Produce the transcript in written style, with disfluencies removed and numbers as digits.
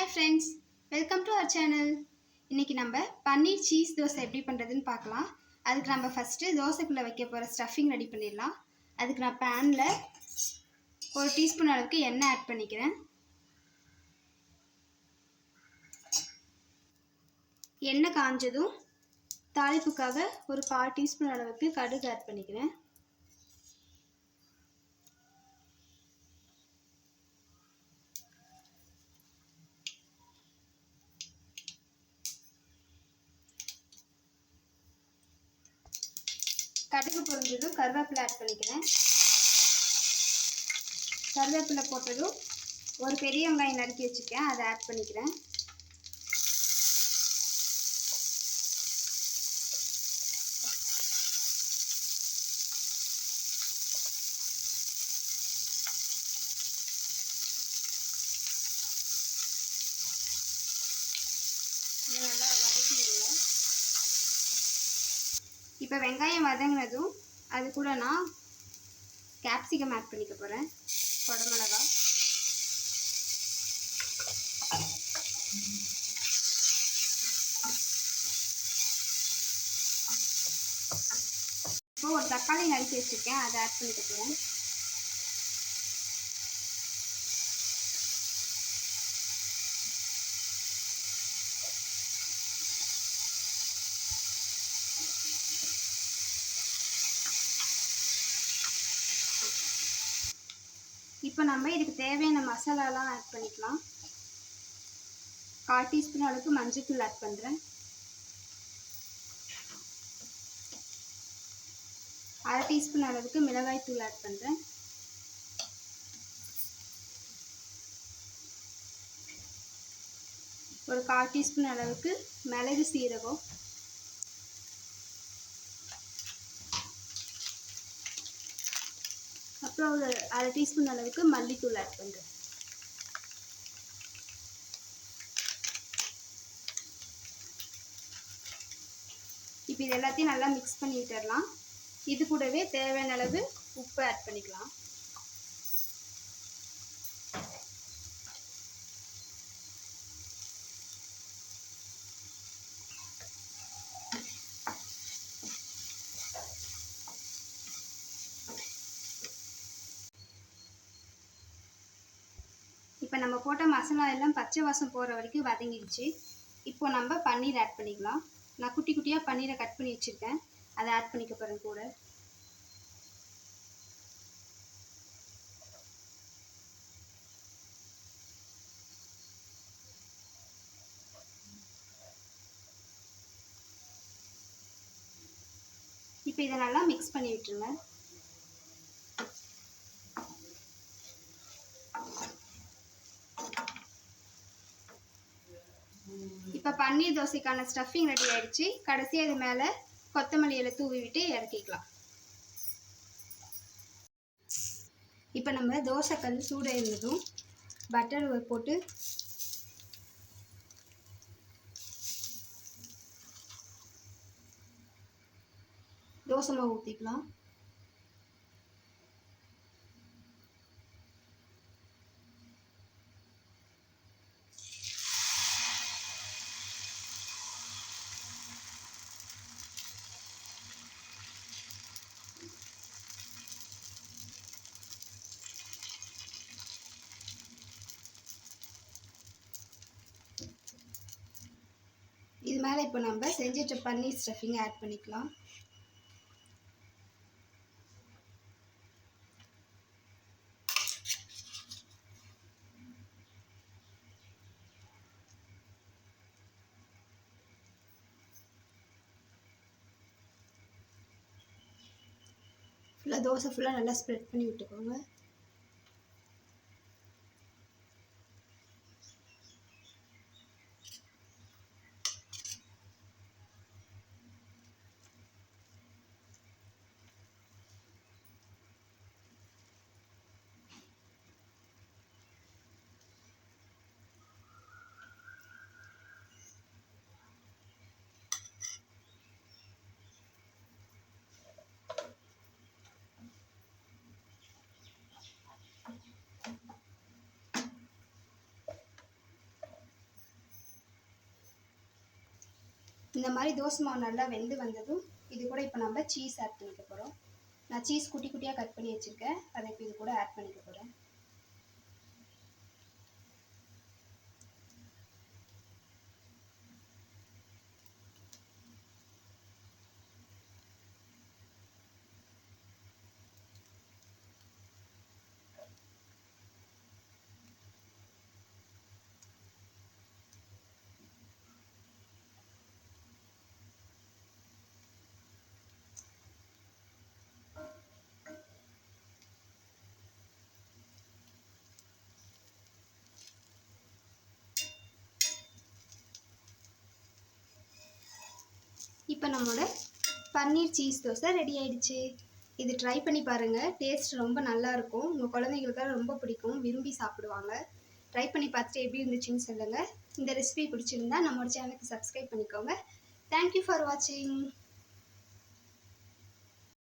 Hi friends, welcome to our channel. இன்னைக்கு நம்ம பன்னீர் cheese dosa எப்படி பண்றதுன்னு பார்க்கலாம். அதுக்கு நம்ம ஃபர்ஸ்ட் தோசைக்குள்ள வைக்க போற ஸ்டஃபிங் ரெடி பண்ணிடலாம். அதுக்கு நான் panல 1 டீஸ்பூன் அளவுக்கு எண்ணெய் ஆட் பண்ணிக்கிறேன். எண்ணெய் காஞ்சதும் தாளிப்புக்காக ஒரு 1/4 டீஸ்பூன் அளவுக்கு கடுகு ஆட் பண்ணிக்கிறேன். கடுகு பொரிஞ்சதும் கருவேப்பிலை ஆட் பண்ணிக்கிறேன். கருவேப்பிலை போட்டதும் ஒரு பெரிய வெங்காயம் நறுக்கி வச்சுருக்கேன், அதை ஆட் பண்ணிக்கிறேன். நல்லா வதக்கி விடுங்க. இப்போ வெங்காயம் வதங்கினதும் அது கூட நான் கேப்சிகம் ஆட் பண்ணிக்க போகிறேன். குடமிளகா, இப்போ ஒரு தக்காளி நறுக்கி வச்சுருக்கேன், அதை ஆட் பண்ணிக்க போகிறேன். இப்போ நம்ம இதுக்கு தேவையான மசாலாலாம் ஆட் பண்ணிக்கலாம். 1/4 டீஸ்பூன் அளவுக்கு மஞ்சள்தூள் ஆட் பண்ணுறேன். 1/2 டீஸ்பூன் அளவுக்கு மிளகாய் தூள் ஆட் பண்ணுறேன். ஒரு 1/4 டீஸ்பூன் அளவுக்கு மிளகு சீரகம், அப்புறம் ஒரு 1/2 டீஸ்பூன் அளவுக்கு மல்லித்தூள் ஆட் பண்ணுறேன். இப்போ இது எல்லாத்தையும் நல்லா மிக்ஸ் பண்ணி விட்டுடலாம். இது கூடவே தேவையான அளவு உப்பு ஆட் பண்ணிக்கலாம். இப்போ நம்ம போட்ட மசாலா எல்லாம் பச்சை வாசம் போகிற வரைக்கும் வதங்கிடுச்சு. இப்போ நம்ம பன்னீர் ஆட் பண்ணிக்கலாம். நான் குட்டி குட்டியாக பன்னீரை கட் பண்ணி வச்சுருக்கேன், அதை ஆட் பண்ணிக்க போகிறேன் கூட. இப்போ இதை நல்லா மிக்ஸ் பண்ணி விட்டுருங்க. இப்போ பன்னீர் தோசைக்கான ஸ்டஃபிங் ரெடி ஆயிடுச்சு. கடைசியாக இது மேலே கொத்தமல்லி இலை தூவி விட்டு இறக்கிக்கலாம். இப்போ நம்ம தோசைக்கல் சூடாக இருந்ததும் பட்டர் போட்டு தோசை மாவு ஊற்றிக்கலாம். இது மேலே இப்போ நம்ம செஞ்சிட்ட பன்னீர் ஸ்டஃபிங் ஆட் பண்ணிக்கலாம். ஃபுல்லாக தோசை ஃபுல்லாக நல்லா ஸ்ப்ரெட் பண்ணி விட்டுக்கோங்க. இந்த மாதிரி தோசை மாவு நல்லா வெந்து வந்ததும் இது கூட இப்போ நம்ம சீஸ் ஆட் பண்ணிக்க போகிறோம். நான் சீஸ் குட்டி குட்டியாக கட் பண்ணி வச்சுருக்கேன், அதை இப்போ இது கூட ஆட் பண்ணிக்க போகிறேன். இப்போ நம்மளோட பன்னீர் சீஸ் தோசை ரெடி ஆயிடுச்சு. இது ட்ரை பண்ணி பாருங்கள், டேஸ்ட் ரொம்ப நல்லாயிருக்கும். உங்கள் குழந்தைங்களுக்கெல்லாம் ரொம்ப பிடிக்கும், விரும்பி சாப்பிடுவாங்க. ட்ரை பண்ணி பார்த்துட்டு எப்படி இருந்துச்சுன்னு சொல்லுங்கள். இந்த ரெசிபி பிடிச்சிருந்தா நம்மளோட சேனலுக்கு சப்ஸ்கிரைப் பண்ணிக்கோங்க. தேங்க்யூ ஃபார் வாட்சிங்.